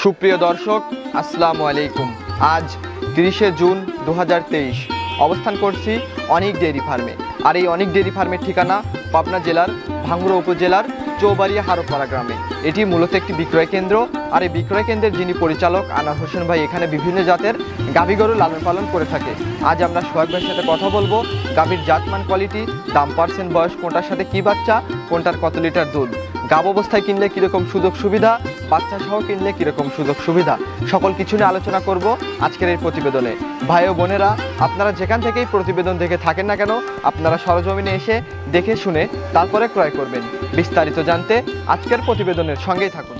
সুপ্রিয় দর্শক, আসসালামু আলাইকুম। আজ 30শে জুন 2023 অবস্থান করছি অনিক ডেইরি ফার্মে। আর এই অনিক ডেইরি ফার্মের ঠিকানা পাবনা জেলার ভাঙ্গুরা উপজেলার চৌবাড়িয়া হারোপাড়া গ্রামে। এটি মূলত একটি বিক্রয় কেন্দ্র। আর এই বিক্রয় কেন্দ্রের যিনি পরিচালক আনোয়ার হোসেন ভাই এখানে বিভিন্ন জাতের গাভী গরু লালন পালন করে থাকে। আজ আমরা সোহাগ ভাইয়ের সাথে কথা বলবো গাভীর জাতমান, কোয়ালিটি, দাম, পার্সেন্ট, বয়স, কোনটার সাথে কি বাচ্চা, কোনটার কত লিটার দুধ, গাব অবস্থায় কিনলে কীরকম সুযোগ সুবিধা, বাচ্চা সহ কিনলে কীরকম সুযোগ সুবিধা, সকল কিছু নিয়ে আলোচনা করব আজকের এই প্রতিবেদনে। ভাই ও বোনেরা, আপনারা যেখান থেকেই প্রতিবেদন দেখে থাকেন না কেন, আপনারা সরজমিনে এসে দেখে শুনে তারপরে ক্রয় করবেন। বিস্তারিত জানতে আজকের প্রতিবেদনের সঙ্গেই থাকুন।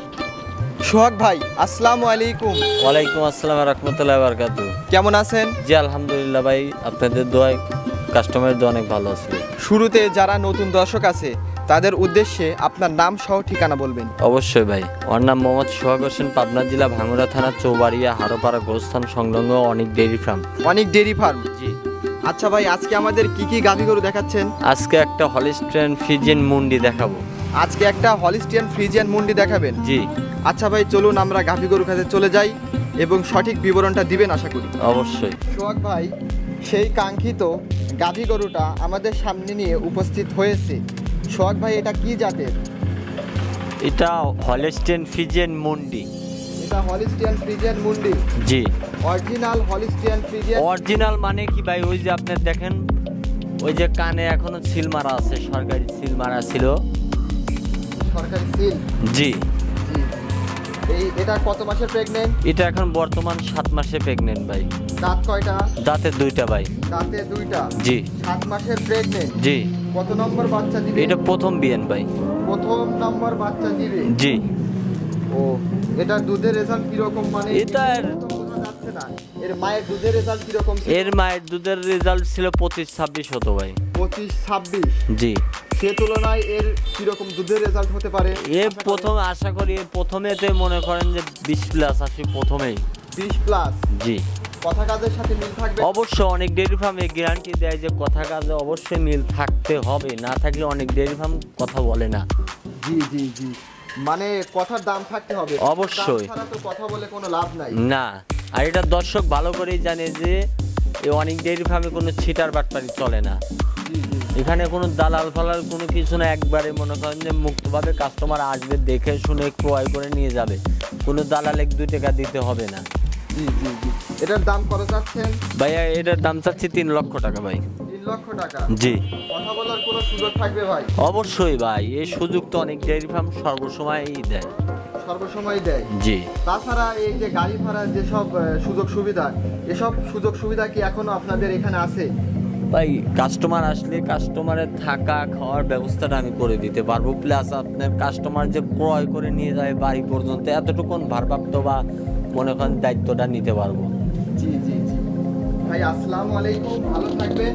সোহাগ ভাই, আসসালামু আলাইকুম। ওয়ালাইকুম আসসালাম রাহমাতুল্লাহি ওয়া বারাকাতুহু। কেমন আছেন? জি আলহামদুলিল্লাহ ভাই, আপনাদের দোয়ায় কাস্টমারের দোয়া অনেক ভালো আছে। শুরুতে যারা নতুন দর্শক আছে তাদের উদ্দেশ্যে আপনার নাম সহ ঠিকানা বলবেন। অবশ্যই ভাই, ওর নাম মোহাম্মদ সোহাগ হোসেন, পাবনা জেলা ভাঙ্গুরা থানা চৌবাড়িয়া হারোপাড়া গোস্থান সংলগ্ন অনিক ডেইরি ফার্ম। অনিক ডেইরি ফার্ম, জি। আচ্ছা ভাই, আজকে আমাদের কি কি গাভী গরু দেখাচ্ছেন? আজকে একটা হলিস্টিয়ান ফ্রিজিয়ান মুন্ডি দেখাবো। আজকে একটা হলিস্টিয়ান ফ্রিজিয়ান মুন্ডি দেখাবেন? জি। আচ্ছা ভাই, চলুন আমরা গাভী গরুর কাছে চলে যাই এবং সঠিক বিবরণটা দিবেন আশা করি। অবশ্যই। সোহাগ ভাই, সেই কাঙ্ক্ষিত গাভী গরুটা আমাদের সামনে নিয়ে উপস্থিত হয়েছে। সোহাগ ভাই, এটা কি জাতের? এটা হলিস্টিয়ান ফ্রিজিয়ান মুন্ডি। এটা হলিস্টিয়ান ফ্রিজিয়ান মুন্ডি? জি। Original Holstein Friesian? অরিজিনাল মানে কি ভাই, ওই যে আপনি দেখেন, ওই যে কানে এখনো সিল মারা আছে, সরকারি সিল মারা ছিল। সরকারি সিল? জি। এটা কত মাসের প্রেগন্যান্ট? এটা এখন বর্তমান 7 মাসে প্রেগন্যান্ট ভাই। দাঁত কয়টা? দাঁতে 2টা ভাই। দাঁতে 2টা? জি। 7 মাসের প্রেগন্যান্ট? জি। কত নম্বর বাচ্চা দিবে? এটা প্রথম বিয়ান ভাই। প্রথম নম্বর বাচ্চা দিবে? জি। ও, এটা দুধের রেজাল্ট কি রকম? মানে এটা যাচ্ছে না, এর মায়ের দুধের রেজাল্ট কি রকম? এর মায়ের দুধের রেজাল্ট ছিল 25-26 হতো ভাই। 25-26? জি। সে তুলনায় এর কি রকম দুধের রেজাল্ট হতে পারে? প্রথম আশা করি প্রথমেতে মনে করেন যে 20+ আসি প্রথমেই। 20+? জি। কথা কাজের সাথে মিল থাকবে? অবশ্যই, অনেক ডেইরি ফার্মে গ্যারান্টি দেয় যে কথা কাজে অবশ্যই মিল থাকতে হবে, না থাকলে অনেক ডেইরি ফার্ম কথা বলে না। জি জি জি, মানে কথার দাম থাকতে হবে। অবশ্যই। ছাড়া তো কথা বলে কোনো লাভ নাই। না, আর এটা দর্শক ভালো করেই জানে যে এই অনেক ডেইরি ফার্মে কোনো ছিটার বাটপারি চলে না। এখানে কোনো দালাল ফালাল কোনো কিছু না, একবারে মনে করেন যে মুক্তভাবে কাস্টমার আসবে, দেখে শুনে ক্রয় করে নিয়ে যাবে, কোনো দালালে 2 টাকা দিতে হবে না। জি জি জি। এটার দাম কত চাচ্ছেন ভাইয়া? এটার দাম চাচ্ছি 3 লক্ষ টাকা ভাই। 3 লক্ষ টাকা? জি। কথা বলার কোনো সুযোগ থাকবে ভাই? অবশ্যই ভাই, এই সুযোগ তো অনেক ডেইরি ফার্ম সর্বসময়ই দেয়। সর্বসময় দেয়? জি। তাছাড়া এই যে গাড়ি ভাড়ার যেসব সুযোগ সুবিধা, এসব সুযোগ সুবিধা কি এখনো আপনাদের এখানে আছে? ভাই, কাস্টমার আসলে কাস্টমারের থাকা খাওয়ার ব্যবস্থাটা আমি করে দিতে পারবো, প্লাস আপনার কাস্টমার যে ক্রয় করে নিয়ে যায় বাড়ি পর্যন্ত, এতটুকুন ভারপ্রাপ্ত বা মনে করেন দায়িত্বটা নিতে পারবো। জি জি জি। ভাই, আসসালামু আলাইকুম, ভালো থাকবেন।